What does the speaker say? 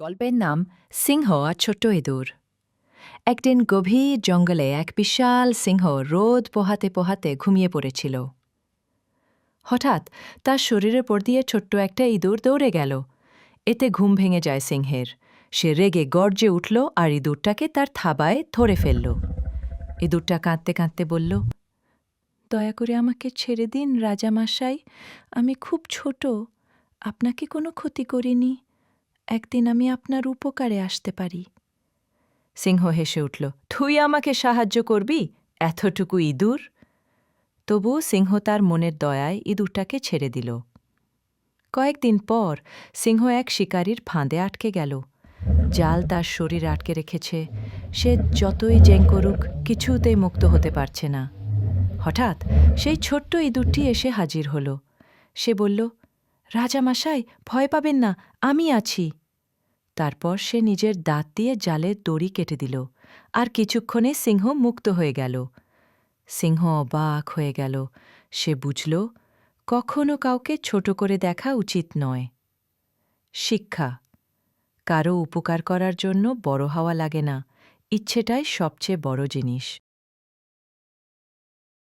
গল্পের নাম সিংহ আর ছোট্ট ইঁদুর। একদিন গভীর জঙ্গলে এক বিশাল সিংহ রোদ পোহাতে পোহাতে ঘুমিয়ে পড়েছিল। হঠাৎ তার শরীরের পর দিয়ে ছোট্ট একটা ইঁদুর দৌড়ে গেল। এতে ঘুম ভেঙে যায় সিংহের। সে রেগে গর্জে উঠল আর ইঁদুরটাকে তার থাবায় ধরে ফেলল। ইঁদুরটা কাঁদতে কাঁদতে বলল, দয়া করে আমাকে ছেড়ে দিন রাজামশাই, আমি খুব ছোট, আপনাকে কোনো ক্ষতি করিনি, একদিন আমি আপনার উপকারে আসতে পারি। সিংহ হেসে উঠল, তুই আমাকে সাহায্য করবি, এতটুকু ইঁদুর? তবু সিংহ তার মনের দয়ায় ইঁদুরটাকে ছেড়ে দিল। কয়েকদিন পর সিংহ এক শিকারীর ফাঁদে আটকে গেল। জাল তার শরীর আটকে রেখেছে, সে যতই জেং করুক কিছুতেই মুক্ত হতে পারছে না। হঠাৎ সেই ছোট্ট ইঁদুরটি এসে হাজির হল। সে বলল, রাজামশাই, ভয় পাবেন না, আমি আছি। তারপর সে নিজের দাঁত দিয়ে জালের দড়ি কেটে দিল, আর কিছুক্ষণে সিংহ মুক্ত হয়ে গেল। সিংহ অবাক হয়ে গেল। সে বুঝল, কখনো কাউকে ছোট করে দেখা উচিত নয়। শিক্ষা: কারো উপকার করার জন্য বড় হওয়া লাগে না, ইচ্ছেটাই সবচেয়ে বড় জিনিস।